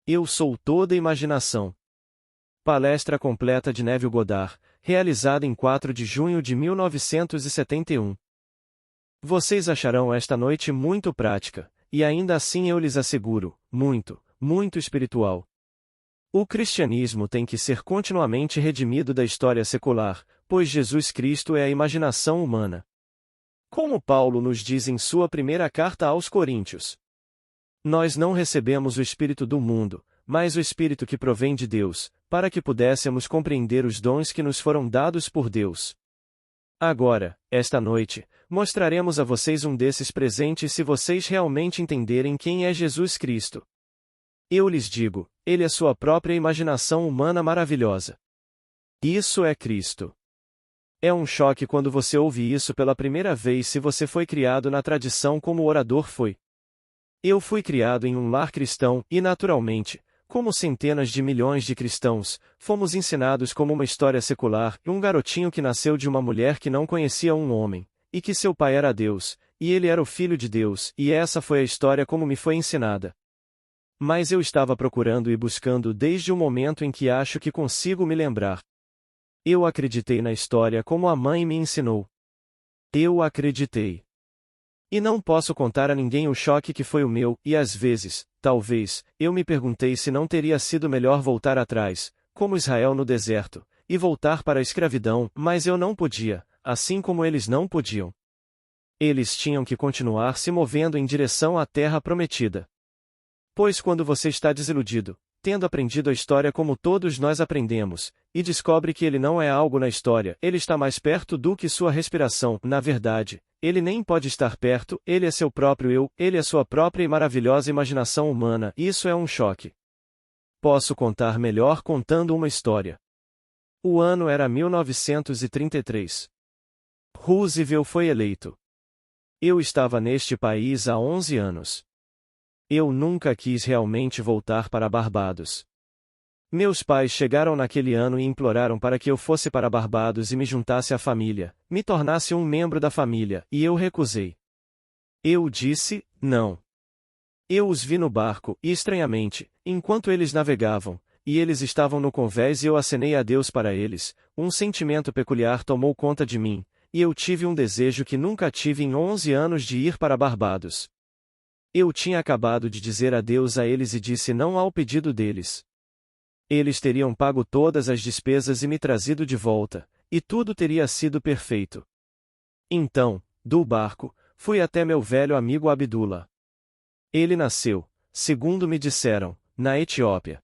Eu sou toda imaginação. Palestra completa de Neville Goddard, realizada em 4 de junho de 1971. Vocês acharão esta noite muito prática, e ainda assim eu lhes asseguro, muito, muito espiritual. O cristianismo tem que ser continuamente redimido da história secular, pois Jesus Cristo é a imaginação humana. Como Paulo nos diz em sua primeira carta aos Coríntios: nós não recebemos o Espírito do mundo, mas o Espírito que provém de Deus, para que pudéssemos compreender os dons que nos foram dados por Deus. Agora, esta noite, mostraremos a vocês um desses presentes se vocês realmente entenderem quem é Jesus Cristo. Eu lhes digo, ele é sua própria imaginação humana maravilhosa. Isso é Cristo. É um choque quando você ouve isso pela primeira vez se você foi criado na tradição como o orador foi. Eu fui criado em um lar cristão e, naturalmente, como centenas de milhões de cristãos, fomos ensinados como uma história secular, um garotinho que nasceu de uma mulher que não conhecia um homem, e que seu pai era Deus, e ele era o Filho de Deus, e essa foi a história como me foi ensinada. Mas eu estava procurando e buscando desde o momento em que acho que consigo me lembrar. Eu acreditei na história como a mãe me ensinou. Eu acreditei. E não posso contar a ninguém o choque que foi o meu, e às vezes, talvez, eu me perguntei se não teria sido melhor voltar atrás, como Israel no deserto, e voltar para a escravidão, mas eu não podia, assim como eles não podiam. Eles tinham que continuar se movendo em direção à terra prometida. Pois quando você está desiludido, tendo aprendido a história como todos nós aprendemos, e descobre que ele não é algo na história, ele está mais perto do que sua respiração, na verdade, ele nem pode estar perto, ele é seu próprio eu, ele é sua própria e maravilhosa imaginação humana, isso é um choque. Posso contar melhor contando uma história. O ano era 1933. Roosevelt foi eleito. Eu estava neste país há 11 anos. Eu nunca quis realmente voltar para Barbados. Meus pais chegaram naquele ano e imploraram para que eu fosse para Barbados e me juntasse à família, me tornasse um membro da família, e eu recusei. Eu disse, não. Eu os vi no barco, e estranhamente, enquanto eles navegavam, e eles estavam no convés e eu acenei a Deus para eles, um sentimento peculiar tomou conta de mim, e eu tive um desejo que nunca tive em 11 anos de ir para Barbados. Eu tinha acabado de dizer adeus a eles e disse não ao pedido deles. Eles teriam pago todas as despesas e me trazido de volta, e tudo teria sido perfeito. Então, do barco, fui até meu velho amigo Abdullah. Ele nasceu, segundo me disseram, na Etiópia.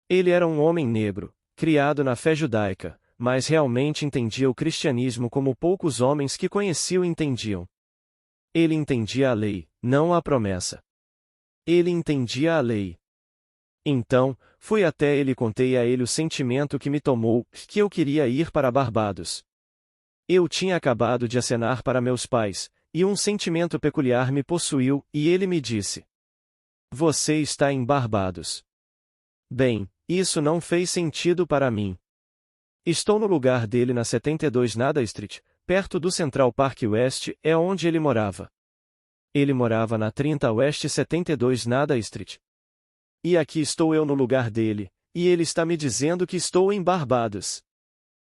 Ele era um homem negro, criado na fé judaica, mas realmente entendia o cristianismo como poucos homens que conheci o entendiam. Ele entendia a lei, não a promessa. Ele entendia a lei. Então, fui até ele e contei a ele o sentimento que me tomou, que eu queria ir para Barbados. Eu tinha acabado de acenar para meus pais, e um sentimento peculiar me possuiu, e ele me disse: você está em Barbados. Bem, isso não fez sentido para mim. Estou no lugar dele na 72 Nada Street, perto do Central Park West, é onde ele morava. Ele morava na 30 West 72 Nada Street. E aqui estou eu no lugar dele, e ele está me dizendo que estou em Barbados.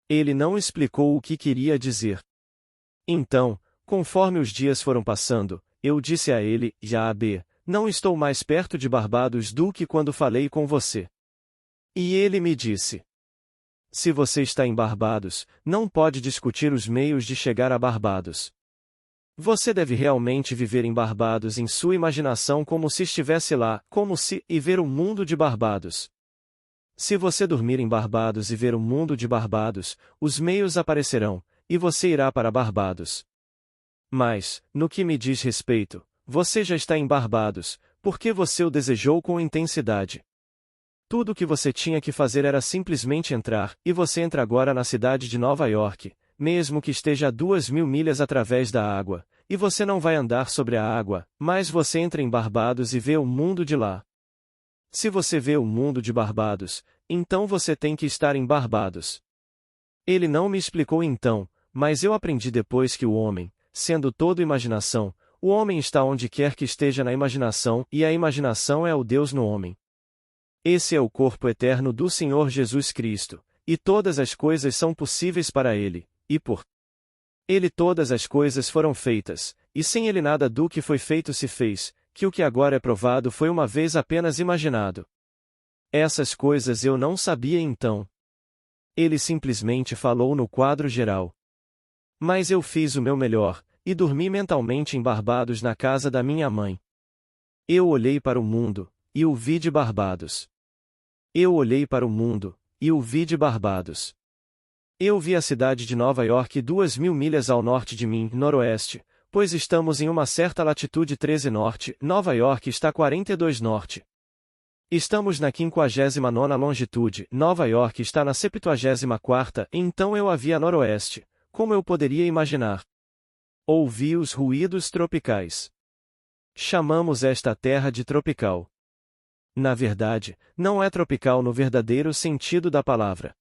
Ele não explicou o que queria dizer. Então, conforme os dias foram passando, eu disse a ele, Jaab, não estou mais perto de Barbados do que quando falei com você. E ele me disse: se você está em Barbados, não pode discutir os meios de chegar a Barbados. Você deve realmente viver em Barbados em sua imaginação como se estivesse lá, e ver o mundo de Barbados. Se você dormir em Barbados e ver o mundo de Barbados, os meios aparecerão, e você irá para Barbados. Mas, no que me diz respeito, você já está em Barbados, porque você o desejou com intensidade. Tudo o que você tinha que fazer era simplesmente entrar, e você entra agora na cidade de Nova York, mesmo que esteja a 2.000 milhas através da água, e você não vai andar sobre a água, mas você entra em Barbados e vê o mundo de lá. Se você vê o mundo de Barbados, então você tem que estar em Barbados. Ele não me explicou então, mas eu aprendi depois que o homem, sendo todo imaginação, o homem está onde quer que esteja na imaginação, e a imaginação é o Deus no homem. Esse é o corpo eterno do Senhor Jesus Cristo, e todas as coisas são possíveis para ele, e por ele todas as coisas foram feitas, e sem ele nada do que foi feito se fez, que o que agora é provado foi uma vez apenas imaginado. Essas coisas eu não sabia então. Ele simplesmente falou no quadro geral. Mas eu fiz o meu melhor, e dormi mentalmente em Barbados na casa da minha mãe. Eu olhei para o mundo, e o vi de Barbados. Eu olhei para o mundo, e o vi de Barbados. Eu vi a cidade de Nova York 2.000 milhas ao norte de mim, noroeste, pois estamos em uma certa latitude 13 norte, Nova York está 42 norte. Estamos na 59ª longitude, Nova York está na 74ª, então eu a vi a noroeste, como eu poderia imaginar. Ouvi os ruídos tropicais. Chamamos esta terra de tropical. Na verdade, não é tropical no verdadeiro sentido da palavra.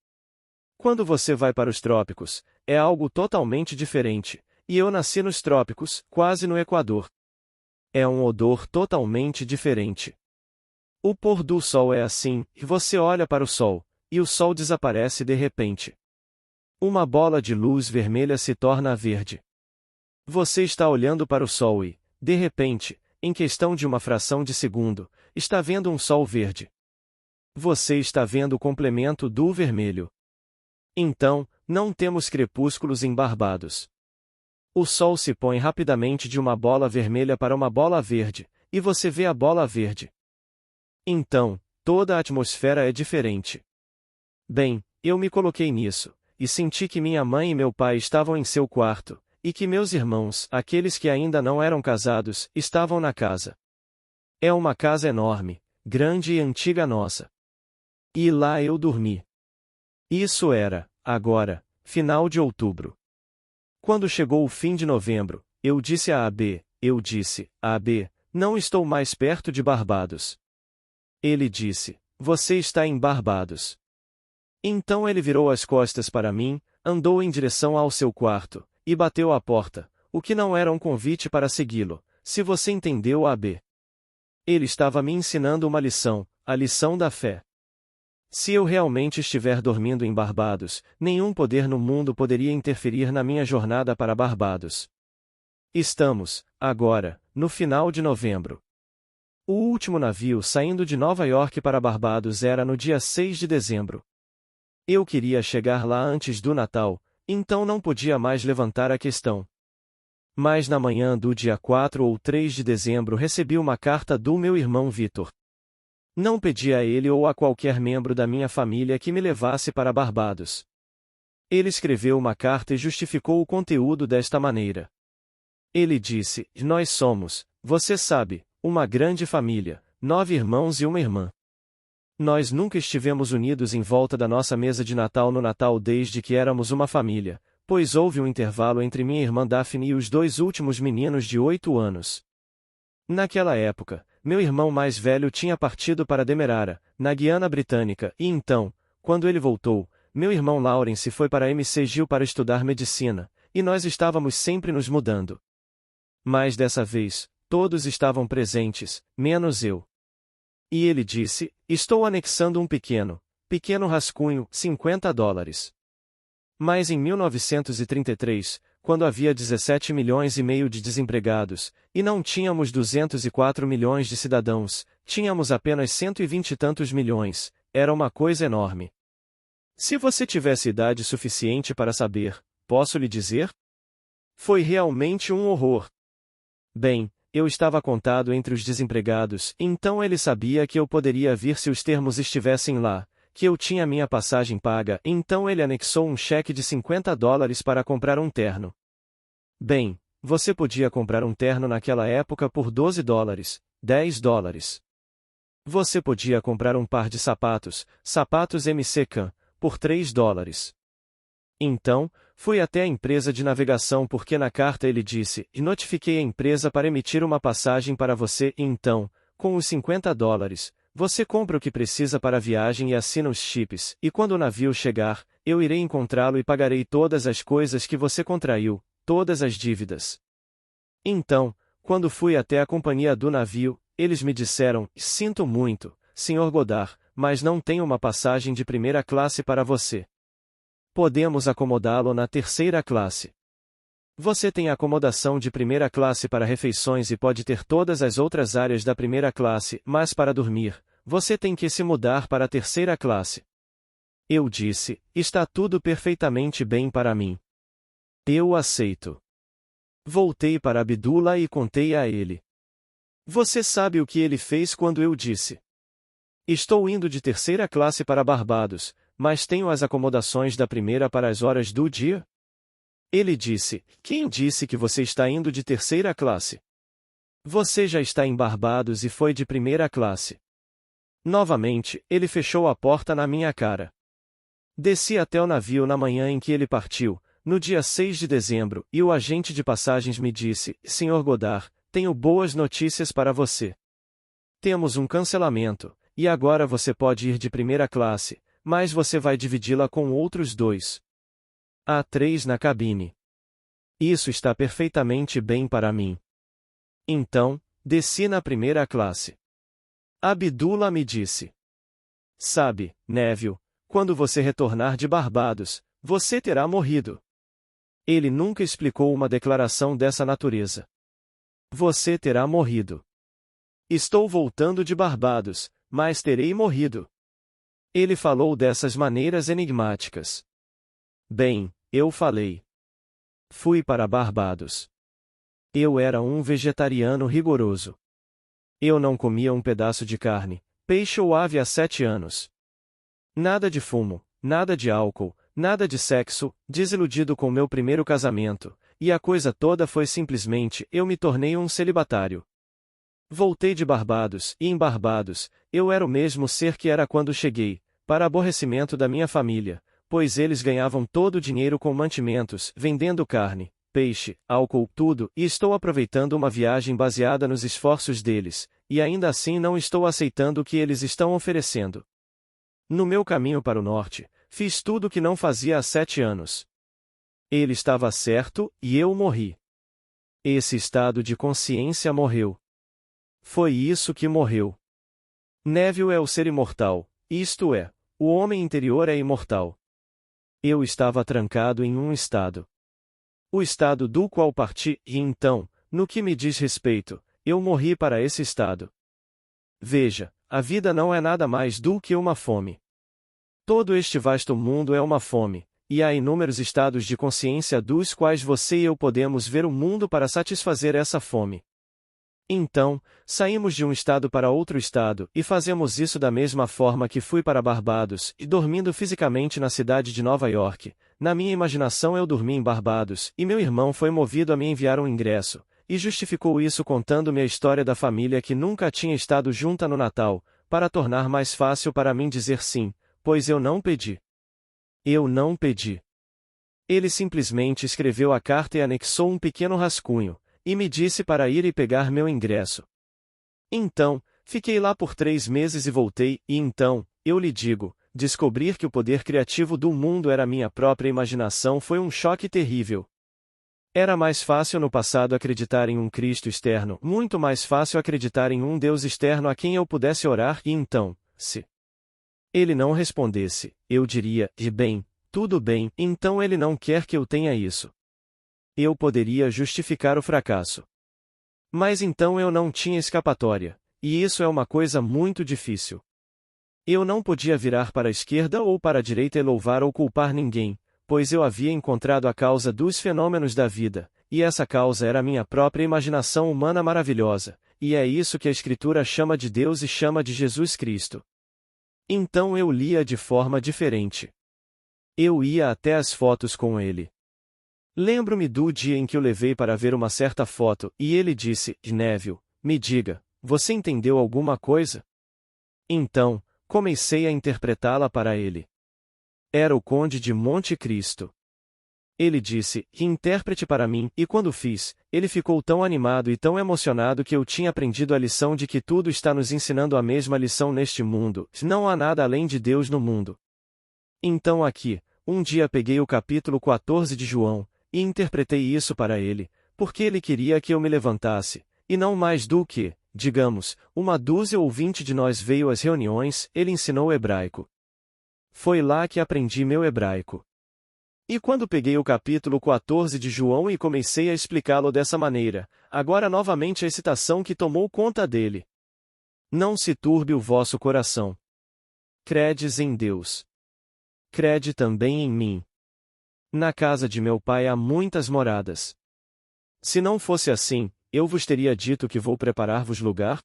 Quando você vai para os trópicos, é algo totalmente diferente, e eu nasci nos trópicos, quase no Equador. É um odor totalmente diferente. O pôr do sol é assim, e você olha para o sol, e o sol desaparece de repente. Uma bola de luz vermelha se torna verde. Você está olhando para o sol e, de repente, em questão de uma fração de segundo, está vendo um sol verde. Você está vendo o complemento do vermelho. Então, não temos crepúsculos em Barbados. O sol se põe rapidamente de uma bola vermelha para uma bola verde, e você vê a bola verde. Então, toda a atmosfera é diferente. Bem, eu me coloquei nisso, e senti que minha mãe e meu pai estavam em seu quarto, e que meus irmãos, aqueles que ainda não eram casados, estavam na casa. É uma casa enorme, grande e antiga nossa. E lá eu dormi. Isso era, agora, final de outubro. Quando chegou o fim de novembro, eu disse a AB, não estou mais perto de Barbados. Ele disse, você está em Barbados. Então ele virou as costas para mim, andou em direção ao seu quarto, e bateu à porta, o que não era um convite para segui-lo, se você entendeu AB. Ele estava me ensinando uma lição, a lição da fé. Se eu realmente estiver dormindo em Barbados, nenhum poder no mundo poderia interferir na minha jornada para Barbados. Estamos, agora, no final de novembro. O último navio saindo de Nova York para Barbados era no dia 6 de dezembro. Eu queria chegar lá antes do Natal, então não podia mais levantar a questão. Mas na manhã do dia 4 ou 3 de dezembro recebi uma carta do meu irmão Vitor. Não pedi a ele ou a qualquer membro da minha família que me levasse para Barbados. Ele escreveu uma carta e justificou o conteúdo desta maneira. Ele disse, nós somos, você sabe, uma grande família, 9 irmãos e uma irmã. Nós nunca estivemos unidos em volta da nossa mesa de Natal no Natal desde que éramos uma família, pois houve um intervalo entre minha irmã Daphne e os 2 últimos meninos de 8 anos. Naquela época, meu irmão mais velho tinha partido para Demerara, na Guiana Britânica, e então, quando ele voltou, meu irmão Lawrence foi para McGill para estudar medicina, e nós estávamos sempre nos mudando. Mas dessa vez, todos estavam presentes, menos eu. E ele disse, estou anexando um pequeno rascunho, $50. Mas em 1933, quando havia 17 milhões e meio de desempregados, e não tínhamos 204 milhões de cidadãos, tínhamos apenas 120 e tantos milhões, era uma coisa enorme. Se você tivesse idade suficiente para saber, posso lhe dizer? Foi realmente um horror. Bem, eu estava contado entre os desempregados, então ele sabia que eu poderia vir se os termos estivessem lá, que eu tinha minha passagem paga, então ele anexou um cheque de $50 para comprar um terno. Bem, você podia comprar um terno naquela época por $12, $10. Você podia comprar um par de sapatos MCCAN, por $3. Então, fui até a empresa de navegação porque na carta ele disse, e notifiquei a empresa para emitir uma passagem para você, e então, com os $50, você compra o que precisa para a viagem e assina os chips, e quando o navio chegar, eu irei encontrá-lo e pagarei todas as coisas que você contraiu, todas as dívidas. Então, quando fui até a companhia do navio, eles me disseram, sinto muito, Sr. Goddard, mas não tem uma passagem de primeira classe para você. Podemos acomodá-lo na terceira classe. Você tem acomodação de primeira classe para refeições e pode ter todas as outras áreas da primeira classe, mas para dormir, você tem que se mudar para a terceira classe. Eu disse, está tudo perfeitamente bem para mim. Eu aceito. Voltei para Abdullah e contei a ele. Você sabe o que ele fez quando eu disse? Estou indo de terceira classe para Barbados, mas tenho as acomodações da primeira para as horas do dia? Ele disse, quem disse que você está indo de terceira classe? Você já está em Barbados e foi de primeira classe. Novamente, ele fechou a porta na minha cara. Desci até o navio na manhã em que ele partiu, no dia 6 de dezembro, e o agente de passagens me disse, Sr. Goddard, tenho boas notícias para você. Temos um cancelamento, e agora você pode ir de primeira classe, mas você vai dividi-la com outros 2. Há 3 na cabine. Isso está perfeitamente bem para mim. Então, desci na primeira classe. Abdullah me disse. Sabe, Neville, quando você retornar de Barbados, você terá morrido. Ele nunca explicou uma declaração dessa natureza. Você terá morrido. Estou voltando de Barbados, mas terei morrido. Ele falou dessas maneiras enigmáticas. Bem, eu falei. Fui para Barbados. Eu era um vegetariano rigoroso. Eu não comia um pedaço de carne, peixe ou ave há 7 anos. Nada de fumo, nada de álcool, nada de sexo, desiludido com meu primeiro casamento, e a coisa toda foi simplesmente eu me tornei um celibatário. Voltei de Barbados, e em Barbados, eu era o mesmo ser que era quando cheguei, para aborrecimento da minha família, pois eles ganhavam todo o dinheiro com mantimentos, vendendo carne, peixe, álcool, tudo, e estou aproveitando uma viagem baseada nos esforços deles, e ainda assim não estou aceitando o que eles estão oferecendo. No meu caminho para o norte, fiz tudo o que não fazia há 7 anos. Ele estava certo, e eu morri. Esse estado de consciência morreu. Foi isso que morreu. Neville é o ser imortal, isto é, o homem interior é imortal. Eu estava trancado em um estado. O estado do qual parti, e então, no que me diz respeito, eu morri para esse estado. Veja, a vida não é nada mais do que uma fome. Todo este vasto mundo é uma fome, e há inúmeros estados de consciência dos quais você e eu podemos ver o mundo para satisfazer essa fome. Então, saímos de um estado para outro estado, e fazemos isso da mesma forma que fui para Barbados, e dormindo fisicamente na cidade de Nova York. Na minha imaginação eu dormi em Barbados, e meu irmão foi movido a me enviar um ingresso, e justificou isso contando-me a história da família que nunca tinha estado junta no Natal, para tornar mais fácil para mim dizer sim, pois eu não pedi. Eu não pedi. Ele simplesmente escreveu a carta e anexou um pequeno rascunho, e me disse para ir e pegar meu ingresso. Então, fiquei lá por 3 meses e voltei, e então, eu lhe digo, descobrir que o poder criativo do mundo era minha própria imaginação foi um choque terrível. Era mais fácil no passado acreditar em um Cristo externo, muito mais fácil acreditar em um Deus externo a quem eu pudesse orar, e então, se ele não respondesse, eu diria, bem, tudo bem, então ele não quer que eu tenha isso. Eu poderia justificar o fracasso. Mas então eu não tinha escapatória, e isso é uma coisa muito difícil. Eu não podia virar para a esquerda ou para a direita e louvar ou culpar ninguém, pois eu havia encontrado a causa dos fenômenos da vida, e essa causa era a minha própria imaginação humana maravilhosa, e é isso que a Escritura chama de Deus e chama de Jesus Cristo. Então eu lia de forma diferente. Eu ia até as fotos com ele. Lembro-me do dia em que o levei para ver uma certa foto, e ele disse, Neville, me diga, você entendeu alguma coisa? Então, comecei a interpretá-la para ele. Era o Conde de Monte Cristo. Ele disse, intérprete para mim, e quando fiz, ele ficou tão animado e tão emocionado que eu tinha aprendido a lição de que tudo está nos ensinando a mesma lição neste mundo, não há nada além de Deus no mundo. Então aqui, um dia peguei o capítulo 14 de João, e interpretei isso para ele, porque ele queria que eu me levantasse, e não mais do que, digamos, 1 dúzia ou 20 de nós veio às reuniões, ele ensinou hebraico. Foi lá que aprendi meu hebraico. E quando peguei o capítulo 14 de João e comecei a explicá-lo dessa maneira, agora novamente a excitação que tomou conta dele. Não se turbe o vosso coração. Credes em Deus. Crede também em mim. Na casa de meu pai há muitas moradas. Se não fosse assim, eu vos teria dito que vou preparar-vos lugar?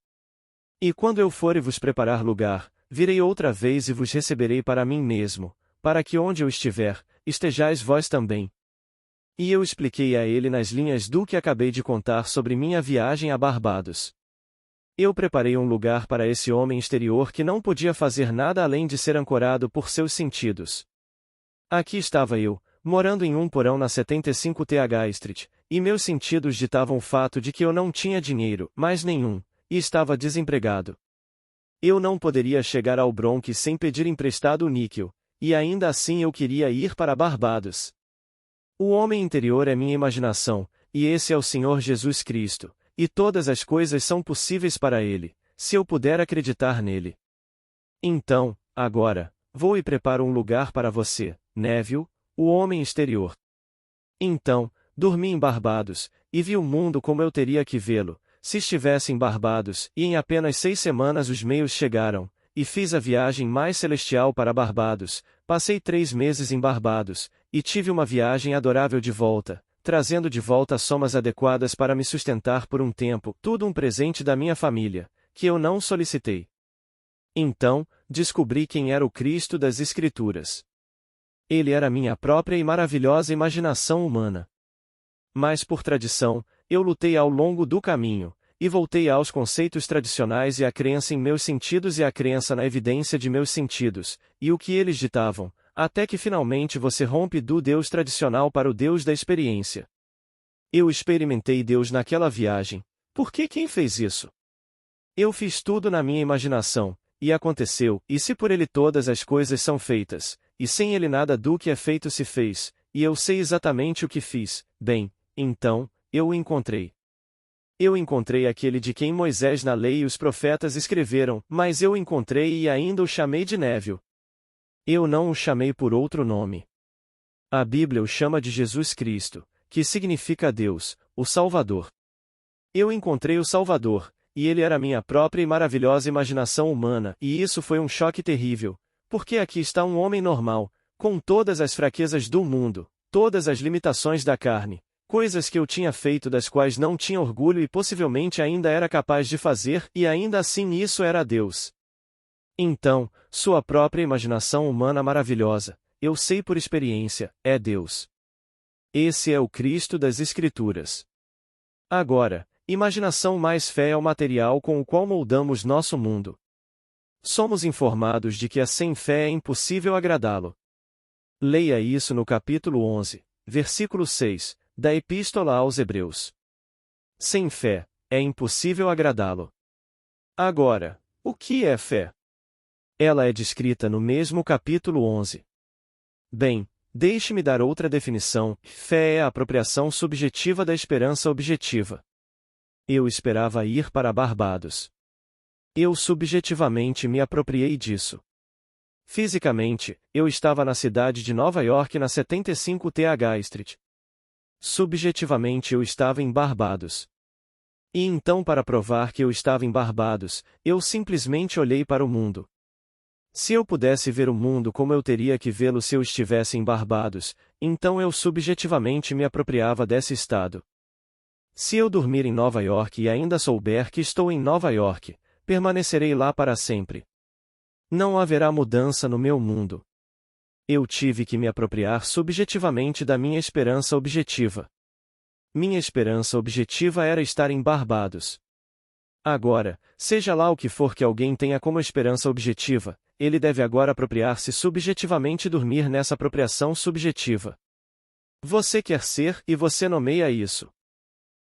E quando eu for e vos preparar lugar, virei outra vez e vos receberei para mim mesmo, para que onde eu estiver, estejais vós também. E eu expliquei a ele nas linhas do que acabei de contar sobre minha viagem a Barbados. Eu preparei um lugar para esse homem exterior que não podia fazer nada além de ser ancorado por seus sentidos. Aqui estava eu, morando em um porão na 75 TH Street, e meus sentidos ditavam o fato de que eu não tinha dinheiro, mais nenhum, e estava desempregado. Eu não poderia chegar ao Bronx sem pedir emprestado o níquel, e ainda assim eu queria ir para Barbados. O homem interior é minha imaginação, e esse é o Senhor Jesus Cristo, e todas as coisas são possíveis para ele, se eu puder acreditar nele. Então, agora, vou e preparo um lugar para você, Neville, o homem exterior. Então, dormi em Barbados, e vi o mundo como eu teria que vê-lo, se estivesse em Barbados, e em apenas 6 semanas os meios chegaram, e fiz a viagem mais celestial para Barbados, passei 3 meses em Barbados, e tive uma viagem adorável de volta, trazendo de volta somas adequadas para me sustentar por um tempo, tudo um presente da minha família, que eu não solicitei. Então, descobri quem era o Cristo das Escrituras. Ele era minha própria e maravilhosa imaginação humana. Mas por tradição, eu lutei ao longo do caminho, e voltei aos conceitos tradicionais e à crença em meus sentidos e à crença na evidência de meus sentidos, e o que eles ditavam, até que finalmente você rompe do Deus tradicional para o Deus da experiência. Eu experimentei Deus naquela viagem. Por que quem fez isso? Eu fiz tudo na minha imaginação, e aconteceu, e se por ele todas as coisas são feitas, e sem ele nada do que é feito se fez, e eu sei exatamente o que fiz, bem, então, eu o encontrei. Eu encontrei aquele de quem Moisés na lei e os profetas escreveram, mas eu o encontrei e ainda o chamei de Neville. Eu não o chamei por outro nome. A Bíblia o chama de Jesus Cristo, que significa Deus, o Salvador. Eu encontrei o Salvador, e ele era minha própria e maravilhosa imaginação humana, e isso foi um choque terrível, porque aqui está um homem normal, com todas as fraquezas do mundo, todas as limitações da carne, coisas que eu tinha feito das quais não tinha orgulho e possivelmente ainda era capaz de fazer, e ainda assim isso era Deus. Então, sua própria imaginação humana maravilhosa, eu sei por experiência, é Deus. Esse é o Cristo das Escrituras. Agora, imaginação mais fé é o material com o qual moldamos nosso mundo. Somos informados de que sem fé é impossível agradá-lo. Leia isso no capítulo 11, versículo 6, da Epístola aos Hebreus. Sem fé, é impossível agradá-lo. Agora, o que é fé? Ela é descrita no mesmo capítulo 11. Bem, deixe-me dar outra definição: fé é a apropriação subjetiva da esperança objetiva. Eu esperava ir para Barbados. Eu subjetivamente me apropriei disso. Fisicamente, eu estava na cidade de Nova York na 75 TH Street. Subjetivamente eu estava em Barbados. E então, para provar que eu estava em Barbados, eu simplesmente olhei para o mundo. Se eu pudesse ver o mundo como eu teria que vê-lo se eu estivesse em Barbados, então eu subjetivamente me apropriava desse estado. Se eu dormir em Nova York e ainda souber que estou em Nova York, permanecerei lá para sempre. Não haverá mudança no meu mundo. Eu tive que me apropriar subjetivamente da minha esperança objetiva. Minha esperança objetiva era estar em Barbados. Agora, seja lá o que for que alguém tenha como esperança objetiva, ele deve agora apropriar-se subjetivamente e dormir nessa apropriação subjetiva. Você quer ser e você nomeia isso.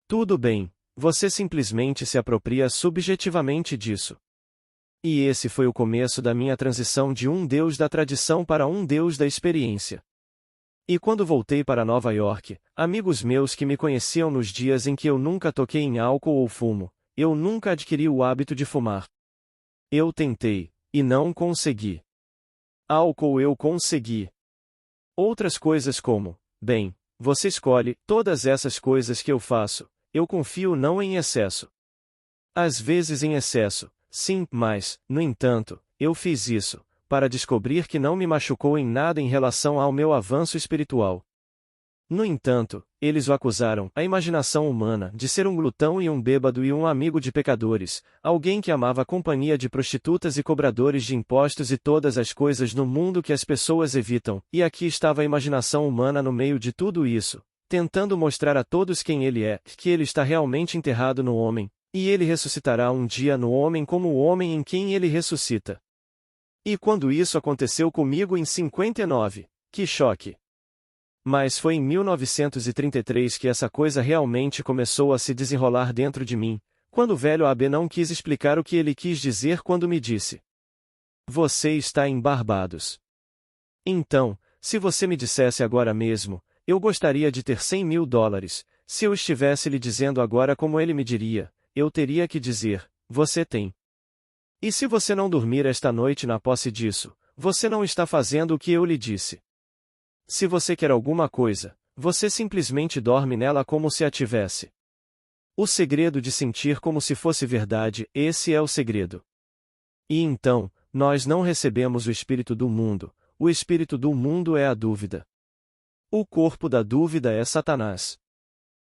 Tudo bem, você simplesmente se apropria subjetivamente disso. E esse foi o começo da minha transição de um Deus da tradição para um Deus da experiência. E quando voltei para Nova York, amigos meus que me conheciam nos dias em que eu nunca toquei em álcool ou fumo, eu nunca adquiri o hábito de fumar. Eu tentei, e não consegui. Álcool eu consegui. Outras coisas como, bem, você escolhe, todas essas coisas que eu faço, eu confio não em excesso. Às vezes em excesso, sim, mas, no entanto, eu fiz isso, para descobrir que não me machucou em nada em relação ao meu avanço espiritual. No entanto, eles o acusaram, a imaginação humana, de ser um glutão e um bêbado e um amigo de pecadores, alguém que amava a companhia de prostitutas e cobradores de impostos e todas as coisas no mundo que as pessoas evitam, e aqui estava a imaginação humana no meio de tudo isso, tentando mostrar a todos quem ele é, que ele está realmente enterrado no homem, e ele ressuscitará um dia no homem como o homem em quem ele ressuscita. E quando isso aconteceu comigo em 59, que choque! Mas foi em 1933 que essa coisa realmente começou a se desenrolar dentro de mim, quando o velho AB não quis explicar o que ele quis dizer quando me disse: Você está em Barbados. Então, se você me dissesse agora mesmo, eu gostaria de ter $100.000, se eu estivesse lhe dizendo agora como ele me diria, eu teria que dizer: Você tem. E se você não dormir esta noite na posse disso, você não está fazendo o que eu lhe disse. Se você quer alguma coisa, você simplesmente dorme nela como se a tivesse. O segredo de sentir como se fosse verdade, esse é o segredo. E então, nós não recebemos o espírito do mundo, o espírito do mundo é a dúvida. O corpo da dúvida é Satanás.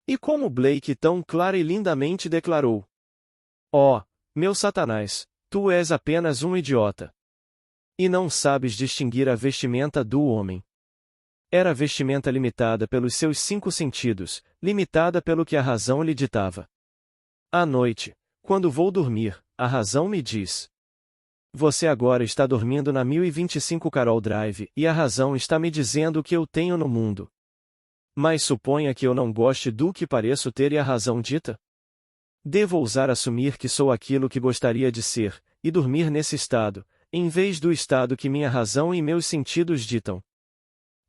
E como Blake tão clara e lindamente declarou: Ó, meu Satanás, tu és apenas um idiota. E não sabes distinguir a vestimenta do homem. Era vestimenta limitada pelos seus 5 sentidos, limitada pelo que a razão lhe ditava. À noite, quando vou dormir, a razão me diz: Você agora está dormindo na 1025 Carol Drive, e a razão está me dizendo o que eu tenho no mundo. Mas suponha que eu não goste do que pareço ter e a razão dita? Devo ousar assumir que sou aquilo que gostaria de ser, e dormir nesse estado, em vez do estado que minha razão e meus sentidos ditam.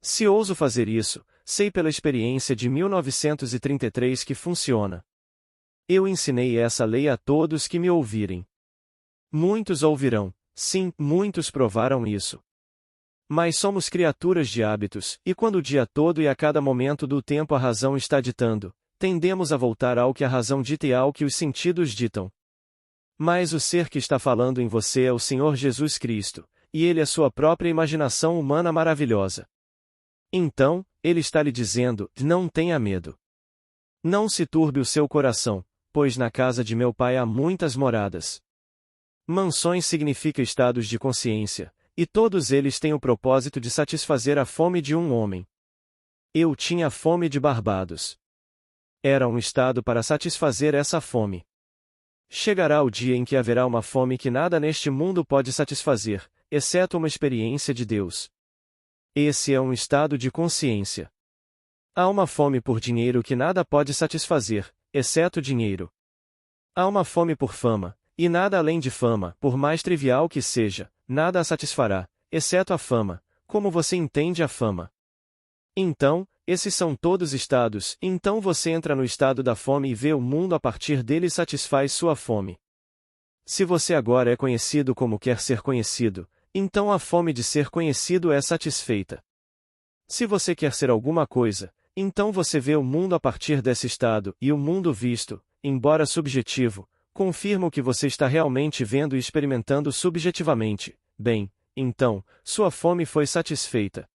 Se ouso fazer isso, sei pela experiência de 1933 que funciona. Eu ensinei essa lei a todos que me ouvirem. Muitos ouvirão, sim, muitos provaram isso. Mas somos criaturas de hábitos, e quando o dia todo e a cada momento do tempo a razão está ditando, tendemos a voltar ao que a razão dita e ao que os sentidos ditam. Mas o ser que está falando em você é o Senhor Jesus Cristo, e ele é sua própria imaginação humana maravilhosa. Então, ele está lhe dizendo: não tenha medo. Não se turbe o seu coração, pois na casa de meu pai há muitas moradas. Mansões significa estados de consciência, e todos eles têm o propósito de satisfazer a fome de um homem. Eu tinha fome de Barbados. Era um estado para satisfazer essa fome. Chegará o dia em que haverá uma fome que nada neste mundo pode satisfazer, exceto uma experiência de Deus. Esse é um estado de consciência. Há uma fome por dinheiro que nada pode satisfazer, exceto dinheiro. Há uma fome por fama, e nada além de fama, por mais trivial que seja, nada a satisfará, exceto a fama, como você entende a fama. Então, esses são todos estados, então você entra no estado da fome e vê o mundo a partir dele e satisfaz sua fome. Se você agora é conhecido como quer ser conhecido, então a fome de ser conhecido é satisfeita. Se você quer ser alguma coisa, então você vê o mundo a partir desse estado, e o mundo visto, embora subjetivo, confirma o que você está realmente vendo e experimentando subjetivamente. Bem, então, sua fome foi satisfeita.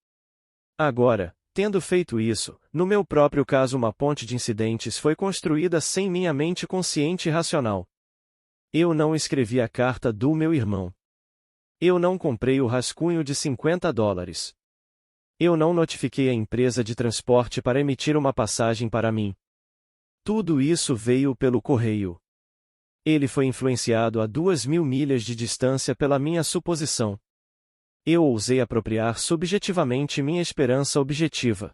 Agora, tendo feito isso, no meu próprio caso uma ponte de incidentes foi construída sem minha mente consciente e racional. Eu não escrevi a carta do meu irmão. Eu não comprei o rascunho de $50. Eu não notifiquei a empresa de transporte para emitir uma passagem para mim. Tudo isso veio pelo correio. Ele foi influenciado a 2.000 milhas de distância pela minha suposição. Eu ousei apropriar subjetivamente minha esperança objetiva.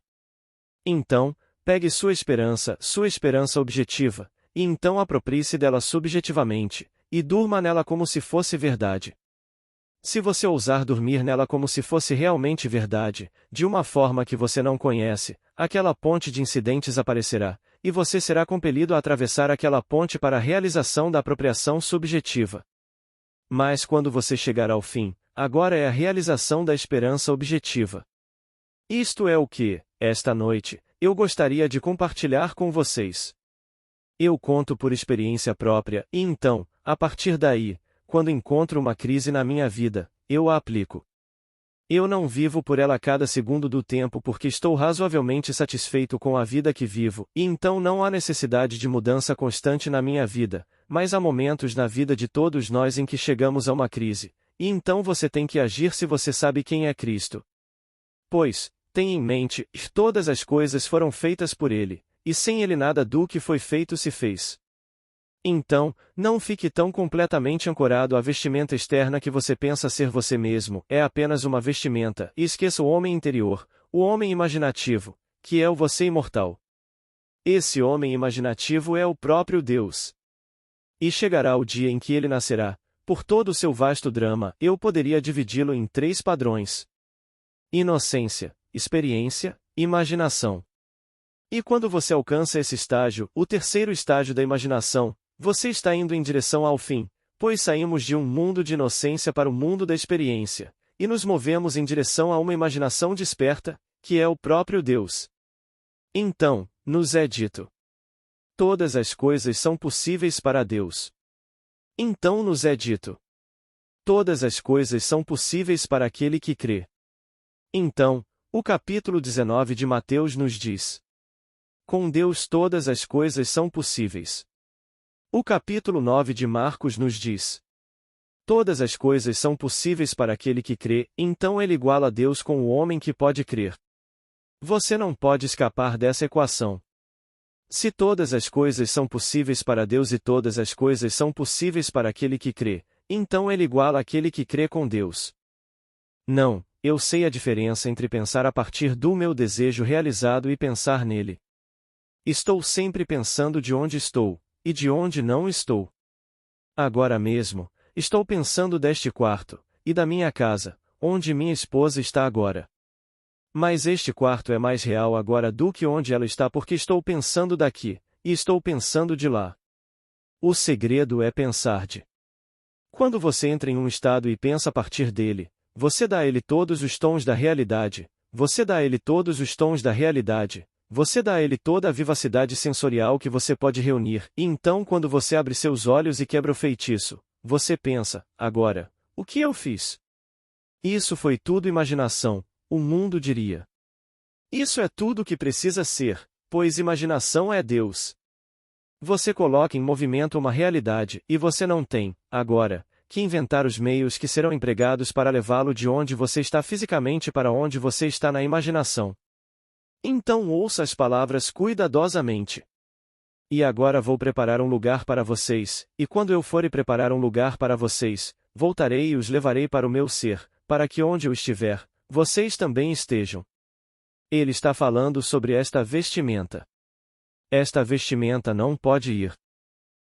Então, pegue sua esperança objetiva, e então aproprie-se dela subjetivamente, e durma nela como se fosse verdade. Se você ousar dormir nela como se fosse realmente verdade, de uma forma que você não conhece, aquela ponte de incidentes aparecerá, e você será compelido a atravessar aquela ponte para a realização da apropriação subjetiva. Mas quando você chegar ao fim, agora é a realização da esperança objetiva. Isto é o que, esta noite, eu gostaria de compartilhar com vocês. Eu conto por experiência própria, e então, a partir daí, quando encontro uma crise na minha vida, eu a aplico. Eu não vivo por ela cada segundo do tempo porque estou razoavelmente satisfeito com a vida que vivo, e então não há necessidade de mudança constante na minha vida, mas há momentos na vida de todos nós em que chegamos a uma crise, e então você tem que agir se você sabe quem é Cristo. Pois, tenha em mente, todas as coisas foram feitas por Ele, e sem Ele nada do que foi feito se fez. Então, não fique tão completamente ancorado à vestimenta externa que você pensa ser você mesmo, é apenas uma vestimenta, e esqueça o homem interior, o homem imaginativo, que é o você imortal. Esse homem imaginativo é o próprio Deus. E chegará o dia em que ele nascerá. Por todo o seu vasto drama, eu poderia dividi-lo em 3 padrões: inocência, experiência, imaginação. E quando você alcança esse estágio, o terceiro estágio da imaginação, você está indo em direção ao fim, pois saímos de um mundo de inocência para o mundo da experiência, e nos movemos em direção a uma imaginação desperta, que é o próprio Deus. Então, nos é dito: todas as coisas são possíveis para Deus. Então nos é dito: todas as coisas são possíveis para aquele que crê. Então, o capítulo 19 de Mateus nos diz: com Deus todas as coisas são possíveis. O capítulo 9 de Marcos nos diz: todas as coisas são possíveis para aquele que crê, então ele iguala a Deus com o homem que pode crer. Você não pode escapar dessa equação. Se todas as coisas são possíveis para Deus e todas as coisas são possíveis para aquele que crê, então ele iguala aquele que crê com Deus. Não, eu sei a diferença entre pensar a partir do meu desejo realizado e pensar nele. Estou sempre pensando de onde estou, e de onde não estou. Agora mesmo, estou pensando deste quarto, e da minha casa, onde minha esposa está agora. Mas este quarto é mais real agora do que onde ela está porque estou pensando daqui, e estou pensando de lá. O segredo é pensar de. Quando você entra em um estado e pensa a partir dele, você dá a ele todos os tons da realidade, você dá a ele todos os tons da realidade, você dá a ele toda a vivacidade sensorial que você pode reunir, e então quando você abre seus olhos e quebra o feitiço, você pensa: agora, o que eu fiz? Isso foi tudo imaginação, o mundo diria. Isso é tudo o que precisa ser, pois imaginação é Deus. Você coloca em movimento uma realidade, e você não tem, agora, que inventar os meios que serão empregados para levá-lo de onde você está fisicamente para onde você está na imaginação. Então ouça as palavras cuidadosamente. E agora vou preparar um lugar para vocês, e quando eu for e preparar um lugar para vocês, voltarei e os levarei para o meu ser, para que onde eu estiver, vocês também estejam. Ele está falando sobre esta vestimenta. Esta vestimenta não pode ir.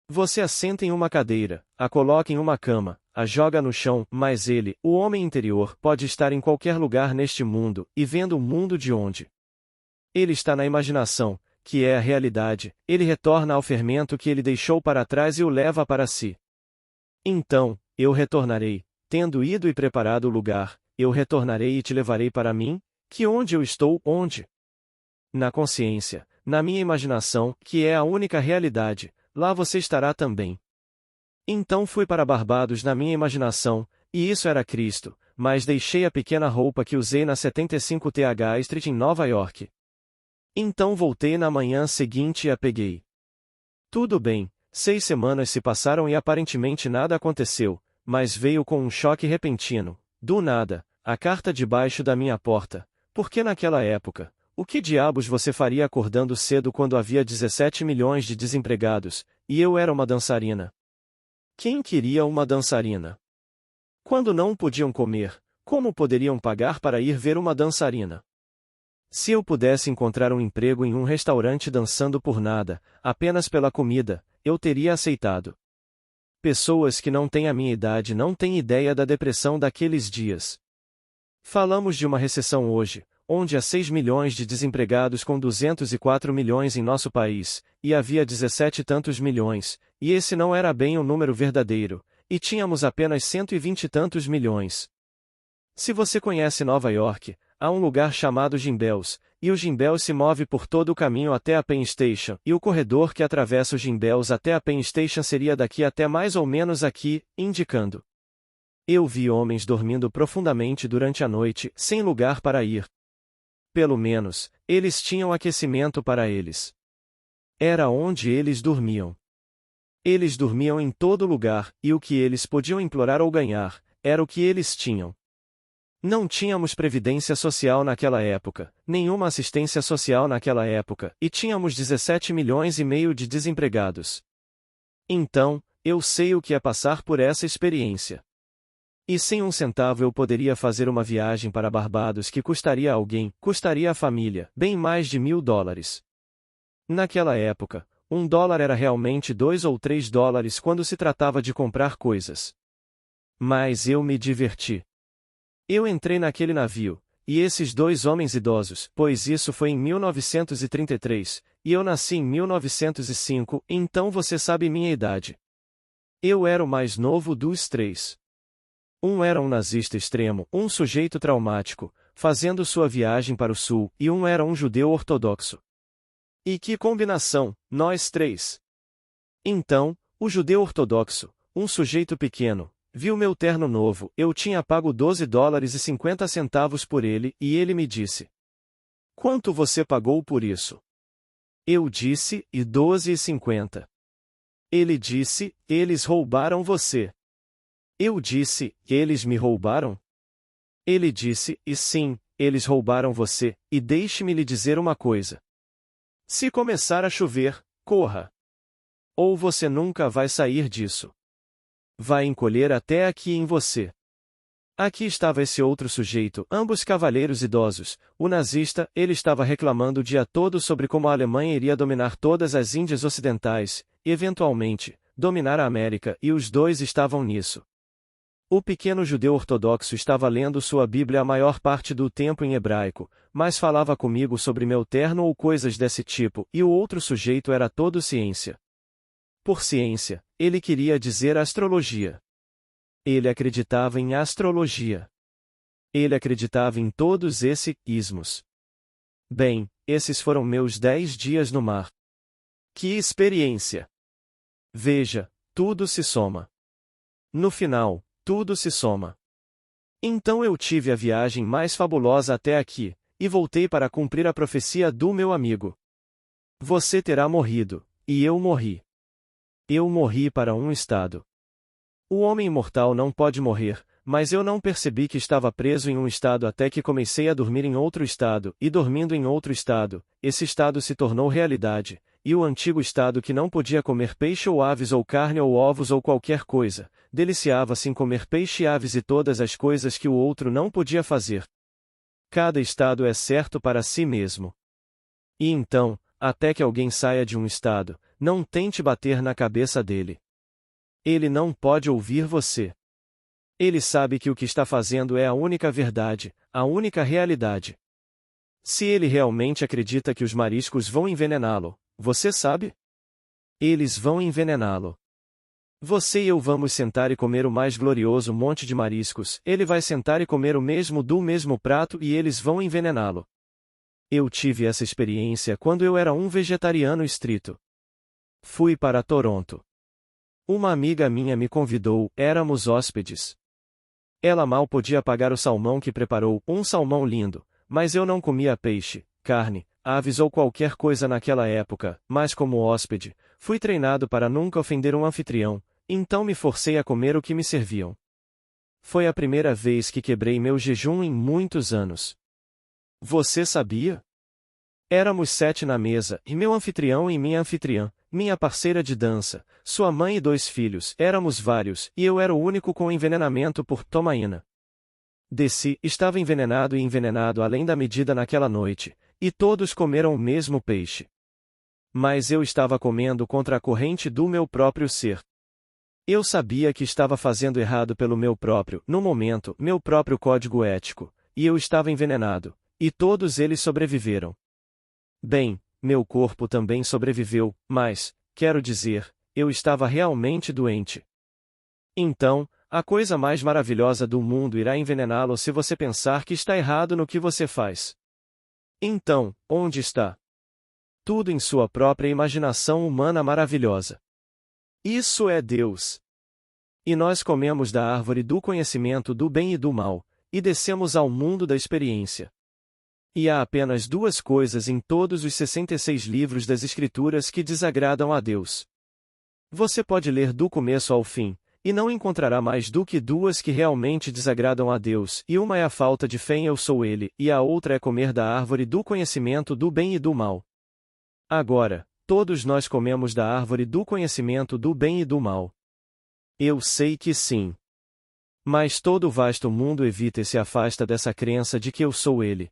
Você a senta em uma cadeira, a coloca em uma cama, a joga no chão, mas ele, o homem interior, pode estar em qualquer lugar neste mundo, e vendo o mundo de onde ele está na imaginação, que é a realidade, ele retorna ao fermento que ele deixou para trás e o leva para si. Então, eu retornarei, tendo ido e preparado o lugar, eu retornarei e te levarei para mim, que onde eu estou, onde? Na consciência, na minha imaginação, que é a única realidade, lá você estará também. Então fui para Barbados na minha imaginação, e isso era Cristo, mas deixei a pequena roupa que usei na 75 TH Street em Nova York. Então voltei na manhã seguinte e a peguei. Tudo bem, 6 semanas se passaram e aparentemente nada aconteceu, mas veio com um choque repentino, do nada, a carta debaixo da minha porta, porque naquela época, o que diabos você faria acordando cedo quando havia 17 milhões de desempregados, e eu era uma dançarina? Quem queria uma dançarina? Quando não podiam comer, como poderiam pagar para ir ver uma dançarina? Se eu pudesse encontrar um emprego em um restaurante dançando por nada, apenas pela comida, eu teria aceitado. Pessoas que não têm a minha idade não têm ideia da depressão daqueles dias. Falamos de uma recessão hoje, onde há 6 milhões de desempregados com 204 milhões em nosso país, e havia 17 tantos milhões, e esse não era bem o número verdadeiro, e tínhamos apenas 120 e tantos milhões. Se você conhece Nova York, há um lugar chamado Gimbels, e o Gimbels se move por todo o caminho até a Penn Station, e o corredor que atravessa o Gimbels até a Penn Station seria daqui até mais ou menos aqui, indicando. Eu vi homens dormindo profundamente durante a noite, sem lugar para ir. Pelo menos, eles tinham aquecimento para eles. Era onde eles dormiam. Eles dormiam em todo lugar, e o que eles podiam implorar ou ganhar, era o que eles tinham. Não tínhamos previdência social naquela época, nenhuma assistência social naquela época, e tínhamos 17 milhões e meio de desempregados. Então, eu sei o que é passar por essa experiência. E sem um centavo eu poderia fazer uma viagem para Barbados que custaria a alguém, custaria à família, bem mais de $1.000. Naquela época, $1 era realmente $2 ou $3 quando se tratava de comprar coisas. Mas eu me diverti. Eu entrei naquele navio, e esses dois homens idosos, pois isso foi em 1933, e eu nasci em 1905, então você sabe minha idade. Eu era o mais novo dos três. Um era um nazista extremo, um sujeito traumático, fazendo sua viagem para o sul, e um era um judeu ortodoxo. E que combinação, nós três! Então, o judeu ortodoxo, um sujeito pequeno, viu meu terno novo, eu tinha pago $12,50 por ele, e ele me disse: "Quanto você pagou por isso?" Eu disse, e $12,50. Ele disse, "Eles roubaram você." Eu disse, "Eles me roubaram?" Ele disse, "E sim, eles roubaram você, e deixe-me lhe dizer uma coisa. Se começar a chover, corra. Ou você nunca vai sair disso. Vai encolher até aqui em você." Aqui estava esse outro sujeito, ambos cavalheiros idosos, o nazista, ele estava reclamando o dia todo sobre como a Alemanha iria dominar todas as Índias Ocidentais, e eventualmente, dominar a América, e os dois estavam nisso. O pequeno judeu ortodoxo estava lendo sua Bíblia a maior parte do tempo em hebraico, mas falava comigo sobre meu terno ou coisas desse tipo, e o outro sujeito era todo ciência. Por ciência, ele queria dizer astrologia. Ele acreditava em astrologia. Ele acreditava em todos esses ismos. Bem, esses foram meus 10 dias no mar. Que experiência! Veja, tudo se soma. No final, tudo se soma. Então eu tive a viagem mais fabulosa até aqui, e voltei para cumprir a profecia do meu amigo. Você terá morrido, e eu morri. Eu morri para um estado. O homem imortal não pode morrer, mas eu não percebi que estava preso em um estado até que comecei a dormir em outro estado, e dormindo em outro estado, esse estado se tornou realidade, e o antigo estado que não podia comer peixe ou aves ou carne ou ovos ou qualquer coisa, deliciava-se em comer peixe e aves e todas as coisas que o outro não podia fazer. Cada estado é certo para si mesmo. E então, até que alguém saia de um estado, não tente bater na cabeça dele. Ele não pode ouvir você. Ele sabe que o que está fazendo é a única verdade, a única realidade. Se ele realmente acredita que os mariscos vão envenená-lo, você sabe? Eles vão envenená-lo. Você e eu vamos sentar e comer o mais glorioso monte de mariscos, ele vai sentar e comer o mesmo do mesmo prato e eles vão envenená-lo. Eu tive essa experiência quando eu era um vegetariano estrito. Fui para Toronto. Uma amiga minha me convidou, éramos hóspedes. Ela mal podia pagar o salmão que preparou, um salmão lindo, mas eu não comia peixe, carne, aves ou qualquer coisa naquela época, mas como hóspede, fui treinado para nunca ofender um anfitrião, então me forcei a comer o que me serviam. Foi a primeira vez que quebrei meu jejum em muitos anos. Você sabia? Éramos 7 na mesa, e meu anfitrião e minha anfitriã, minha parceira de dança, sua mãe e 2 filhos, éramos vários, e eu era o único com envenenamento por tomaína. Desci, estava envenenado e envenenado além da medida naquela noite, e todos comeram o mesmo peixe. Mas eu estava comendo contra a corrente do meu próprio ser. Eu sabia que estava fazendo errado pelo meu próprio, no momento, meu próprio código ético, e eu estava envenenado, E todos eles sobreviveram. Bem, meu corpo também sobreviveu, mas, quero dizer, eu estava realmente doente. Então, a coisa mais maravilhosa do mundo irá envenená-lo se você pensar que está errado no que você faz. Então, onde está? Tudo em sua própria imaginação humana maravilhosa. Isso é Deus. E nós comemos da árvore do conhecimento do bem e do mal, e descemos ao mundo da experiência. E há apenas duas coisas em todos os 66 livros das Escrituras que desagradam a Deus. Você pode ler do começo ao fim, e não encontrará mais do que duas que realmente desagradam a Deus, e uma é a falta de fé em Eu Sou Ele, e a outra é comer da árvore do conhecimento do bem e do mal. Agora, todos nós comemos da árvore do conhecimento do bem e do mal. Eu sei que sim. Mas todo o vasto mundo evita e se afasta dessa crença de que eu sou Ele.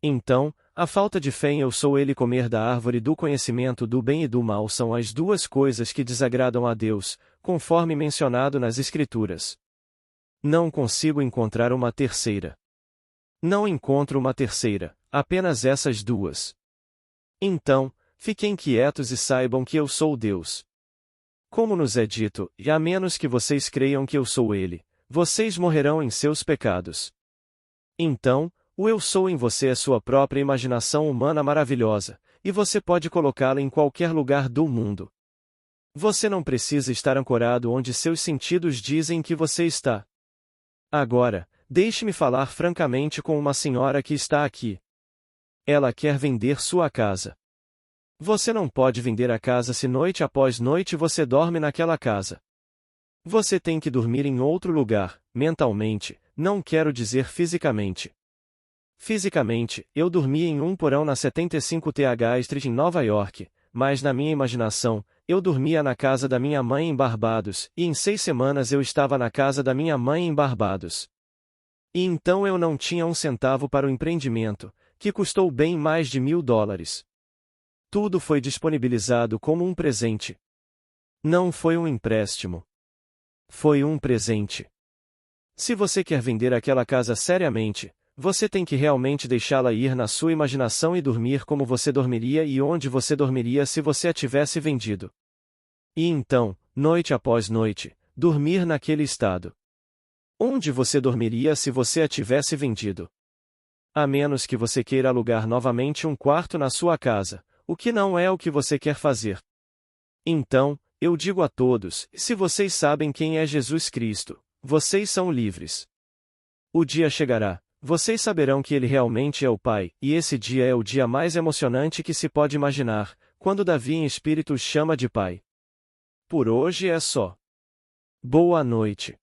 Então, a falta de fé em Eu Sou Ele e comer da árvore do conhecimento do bem e do mal são as duas coisas que desagradam a Deus, conforme mencionado nas Escrituras. Não consigo encontrar uma terceira. Não encontro uma terceira, apenas essas duas. Então, fiquem quietos e saibam que eu sou Deus. Como nos é dito, e a menos que vocês creiam que eu sou Ele, vocês morrerão em seus pecados. Então, o Eu Sou em você é sua própria imaginação humana maravilhosa, e você pode colocá-la em qualquer lugar do mundo. Você não precisa estar ancorado onde seus sentidos dizem que você está. Agora, deixe-me falar francamente com uma senhora que está aqui. Ela quer vender sua casa. Você não pode vender a casa se noite após noite você dorme naquela casa. Você tem que dormir em outro lugar, mentalmente, não quero dizer fisicamente. Fisicamente, eu dormia em um porão na 75th Street em Nova York, mas na minha imaginação, eu dormia na casa da minha mãe em Barbados, e em 6 semanas eu estava na casa da minha mãe em Barbados. E então eu não tinha um centavo para o empreendimento, que custou bem mais de $1.000. Tudo foi disponibilizado como um presente. Não foi um empréstimo. Foi um presente. Se você quer vender aquela casa seriamente, você tem que realmente deixá-la ir na sua imaginação e dormir como você dormiria e onde você dormiria se você a tivesse vendido. E então, noite após noite, dormir naquele estado. Onde você dormiria se você a tivesse vendido? A menos que você queira alugar novamente um quarto na sua casa, o que não é o que você quer fazer. Então, eu digo a todos, se vocês sabem quem é Jesus Cristo, vocês são livres. O dia chegará, vocês saberão que Ele realmente é o Pai, e esse dia é o dia mais emocionante que se pode imaginar, quando Davi em espírito os chama de Pai. Por hoje é só. Boa noite.